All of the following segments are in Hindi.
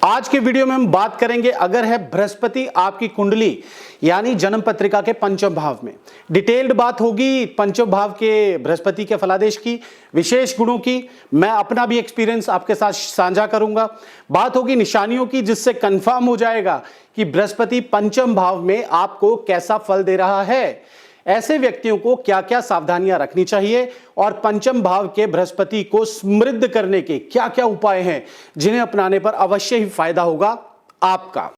आज के वीडियो में हम बात करेंगे अगर है बृहस्पति आपकी कुंडली यानी जन्म पत्रिका के पंचम भाव में। डिटेल्ड बात होगी पंचम भाव के बृहस्पति के फलादेश की, विशेष गुणों की। मैं अपना भी एक्सपीरियंस आपके साथ साझा करूंगा। बात होगी निशानियों की, जिससे कंफर्म हो जाएगा कि बृहस्पति पंचम भाव में आपको कैसा फल दे रहा है। ऐसे व्यक्तियों को क्या क्या सावधानियां रखनी चाहिए और पंचम भाव के बृहस्पति को समृद्ध करने के क्या क्या उपाय हैं जिन्हें अपनाने पर अवश्य ही फायदा होगा आपका।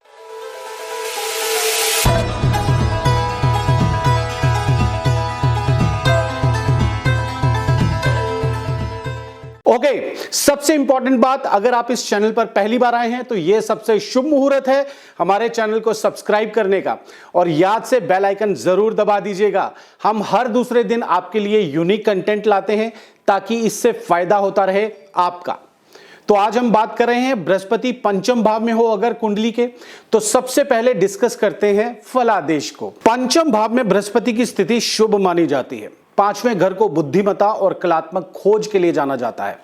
ओके, सबसे इंपॉर्टेंट बात, अगर आप इस चैनल पर पहली बार आए हैं तो यह सबसे शुभ मुहूर्त है हमारे चैनल को सब्सक्राइब करने का, और याद से बेल आइकन जरूर दबा दीजिएगा। हम हर दूसरे दिन आपके लिए यूनिक कंटेंट लाते हैं ताकि इससे फायदा होता रहे आपका। तो आज हम बात कर रहे हैं बृहस्पति पंचम भाव में हो अगर कुंडली के, तो सबसे पहले डिस्कस करते हैं फलादेश को। पंचम भाव में बृहस्पति की स्थिति शुभ मानी जाती है। पांचवें घर को बुद्धिमत्ता और कलात्मक खोज के लिए जाना जाता है।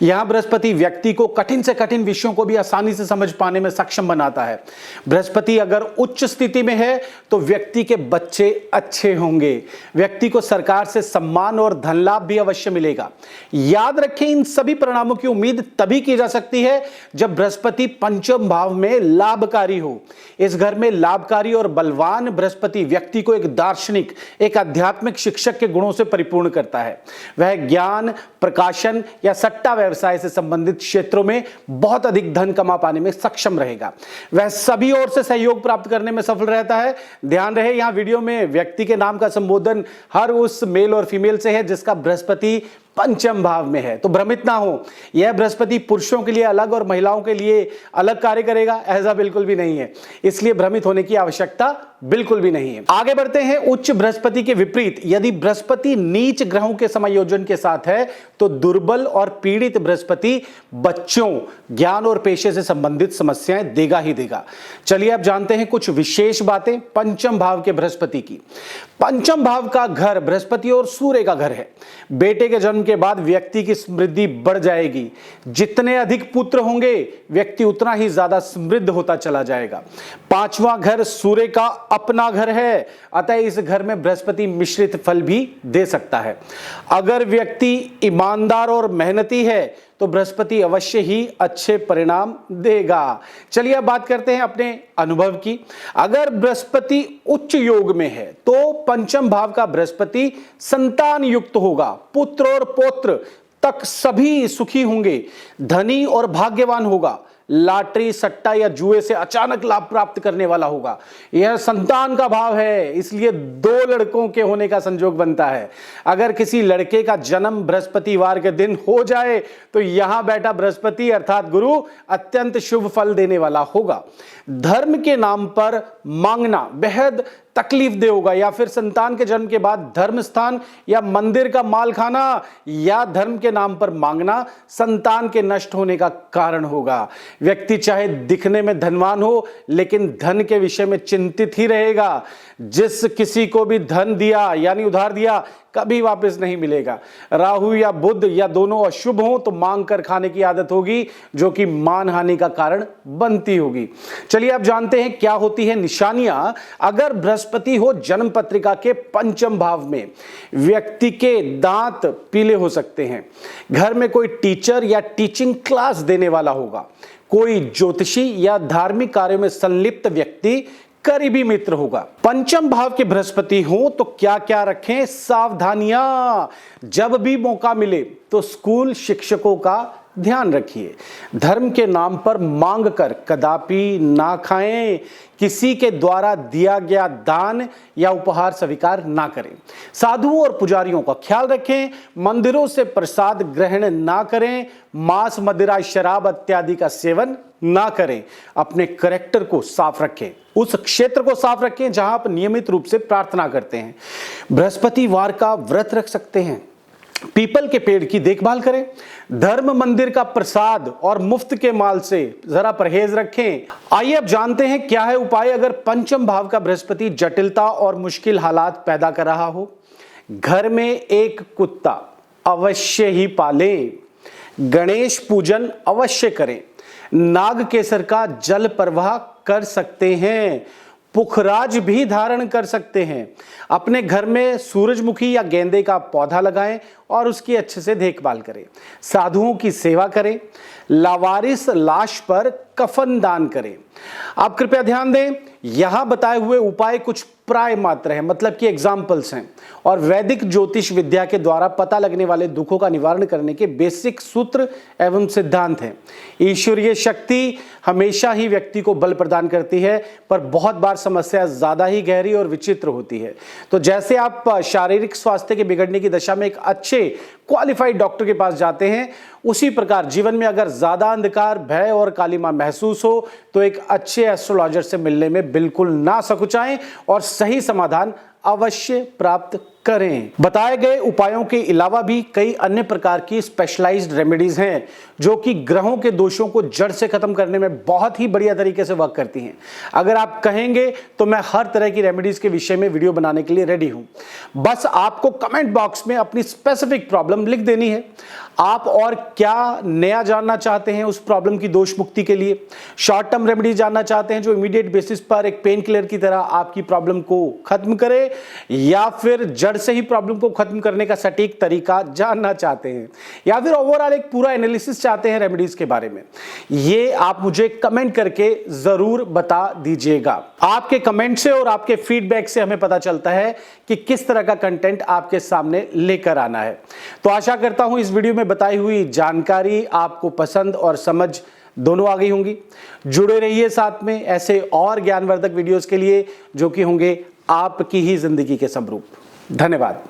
यहां बृहस्पति व्यक्ति को कठिन से कठिन विषयों को भी आसानी से समझ पाने में सक्षम बनाता है। बृहस्पति अगर उच्च स्थिति में है तो व्यक्ति के बच्चे अच्छे होंगे, व्यक्ति को सरकार से सम्मान और धन लाभ भी अवश्य मिलेगा। याद रखें, इन सभी परिणामों की उम्मीद तभी की जा सकती है जब बृहस्पति पंचम भाव में लाभकारी हो। इस घर में लाभकारी और बलवान बृहस्पति व्यक्ति को एक दार्शनिक, एक आध्यात्मिक शिक्षक के गुणों से परिपूर्ण करता है। वह ज्ञान, प्रकाशन या सट्टा व्यवसाय से संबंधित क्षेत्रों में बहुत अधिक धन कमा पाने में सक्षम रहेगा। वह सभी ओर से सहयोग प्राप्त करने में सफल रहता है। ध्यान रहे, यहां वीडियो में व्यक्ति के नाम का संबोधन हर उस मेल और फीमेल से है जिसका बृहस्पति पंचम भाव में है। तो भ्रमित ना हो, यह बृहस्पति पुरुषों के लिए अलग और महिलाओं के लिए अलग कार्य करेगा, ऐसा बिल्कुल भी नहीं है। इसलिए भ्रमित होने की आवश्यकता बिल्कुल भी नहीं है। आगे बढ़ते हैं। उच्च बृहस्पति के विपरीत यदि बृहस्पति नीच ग्रहों के समायोजन के साथ है तो दुर्बल और पीड़ित बृहस्पति बच्चों, ज्ञान और पेशे से संबंधित समस्याएं देगा ही देगा। चलिए अब जानते हैं कुछ विशेष बातें पंचम भाव के बृहस्पति की। पंचम भाव का घर बृहस्पति और सूर्य का घर है। बेटे के जन्म के बाद व्यक्ति की समृद्धि बढ़ जाएगी। जितने अधिक पुत्र होंगे व्यक्ति उतना ही ज्यादा समृद्ध होता चला जाएगा। पांचवां घर सूर्य का अपना घर है, अतः इस घर में बृहस्पति मिश्रित फल भी दे सकता है। अगर व्यक्ति ईमानदार और मेहनती है तो बृहस्पति अवश्य ही अच्छे परिणाम देगा। चलिए अब बात करते हैं अपने अनुभव की। अगर बृहस्पति उच्च योग में है तो पंचम भाव का बृहस्पति संतान युक्त होगा। पुत्र और पौत्र तक सभी सुखी होंगे, धनी और भाग्यवान होगा। लॉटरी, सट्टा या जुए से अचानक लाभ प्राप्त करने वाला होगा। यह संतान का भाव है, इसलिए दो लड़कों के होने का संयोग बनता है। अगर किसी लड़के का जन्म बृहस्पतिवार के दिन हो जाए तो यहां बैठा बृहस्पति अर्थात गुरु अत्यंत शुभ फल देने वाला होगा। धर्म के नाम पर मांगना बेहद तकलीफ दे होगा, या फिर संतान के जन्म के बाद धर्म स्थान या मंदिर का माल खाना या धर्म के नाम पर मांगना संतान के नष्ट होने का कारण होगा। व्यक्ति चाहे दिखने में धनवान हो लेकिन धन के विषय में चिंतित ही रहेगा। जिस किसी को भी धन दिया यानी उधार दिया कभी वापस नहीं मिलेगा। राहु या बुध या दोनों अशुभ हो तो मांग कर खाने की आदत होगी जो कि मानहानि का कारण बनती होगी। चलिए अब जानते हैं क्या होती है निशानियां अगर बृहस्पति हो जन्म पत्रिका के पंचम भाव में। व्यक्ति के दांत पीले हो सकते हैं। घर में कोई टीचर या टीचिंग क्लास देने वाला होगा। कोई ज्योतिषी या धार्मिक कार्यों में संलिप्त व्यक्ति करीबी मित्र होगा। पंचम भाव के बृहस्पति हो तो क्या क्या रखें सावधानियां। जब भी मौका मिले तो स्कूल शिक्षकों का ध्यान रखिए। धर्म के नाम पर मांग कर कदापि ना खाएं। किसी के द्वारा दिया गया दान या उपहार स्वीकार ना करें। साधुओं और पुजारियों का ख्याल रखें। मंदिरों से प्रसाद ग्रहण ना करें। मांस, मदिरा, शराब इत्यादि का सेवन ना करें। अपने कैरेक्टर को साफ रखें, उस क्षेत्र को साफ रखें जहां आप नियमित रूप से प्रार्थना करते हैं। बृहस्पतिवार का व्रत रख सकते हैं। पीपल के पेड़ की देखभाल करें। धर्म मंदिर का प्रसाद और मुफ्त के माल से जरा परहेज रखें। आइए अब जानते हैं क्या है उपाय अगर पंचम भाव का बृहस्पति जटिलता और मुश्किल हालात पैदा कर रहा हो। घर में एक कुत्ता अवश्य ही पालें। गणेश पूजन अवश्य करें। नाग केसर का जल प्रवाह कर सकते हैं, पुखराज भी धारण कर सकते हैं। अपने घर में सूरजमुखी या गेंदे का पौधा लगाएं और उसकी अच्छे से देखभाल करें। साधुओं की सेवा करें। लावारिस लाश पर कफन दान करें। आप कृपया ध्यान दें, यहां बताए हुए उपाय कुछ प्राय मात्र हैं, मतलब कि एग्जाम्पल्स हैं, और वैदिक ज्योतिष विद्या के द्वारा पता लगने वाले दुखों का निवारण करने के बेसिक सूत्र एवं सिद्धांत हैं। ईश्वरीय शक्ति हमेशा ही व्यक्ति को बल प्रदान करती है, पर बहुत बार समस्या ज्यादा ही गहरी और विचित्र होती है। तो जैसे आप शारीरिक स्वास्थ्य के बिगड़ने की दशा में एक अच्छे क्वालिफाइड डॉक्टर के पास जाते हैं, उसी प्रकार जीवन में अगर ज्यादा अंधकार, भय और कालिमा महसूस हो तो एक अच्छे एस्ट्रोलॉजर से मिलने में बिल्कुल ना सकुचाएं और सही समाधान अवश्य प्राप्त करें। बताए गए उपायों के अलावा भी कई अन्य प्रकार की स्पेशलाइज्ड रेमेडीज हैं जो कि ग्रहों के दोषों को जड़ से खत्म करने में बहुत ही बढ़िया तरीके से वर्क करती हैं। अगर आप कहेंगे तो मैं हर तरह की रेमेडीज के विषय में वीडियो बनाने के लिए रेडी हूं। बस आपको कमेंट बॉक्स में अपनी स्पेसिफिक प्रॉब्लम लिख देनी है। आप और क्या नया जानना चाहते हैं उस प्रॉब्लम की दोष मुक्ति के लिए? शॉर्ट टर्म रेमेडी जानना चाहते हैं जो इमीडिएट बेसिस पर एक पेन किलर की तरह आपकी प्रॉब्लम को खत्म करे, या फिर जड़ से ही प्रॉब्लम को खत्म करने का सटीक तरीका जानना चाहते हैं, या फिर ओवरऑल एक पूरा एनालिसिस चाहते हैं रेमेडीज के बारे में? ये आप मुझे कमेंट करके जरूर बता दीजिएगा। आपके कमेंट से और आपके फीडबैक से हमें पता चलता है कि किस तरह का कंटेंट आपके सामने लेकर आना है। तो आशा करता हूं इस वीडियो में बताई हुई जानकारी आपको पसंद और समझ दोनों आ गई होंगी। जुड़े रहिए साथ में ऐसे और ज्ञानवर्धक वीडियोस के लिए जो कि होंगे आपकी ही जिंदगी के समरूप। धन्यवाद।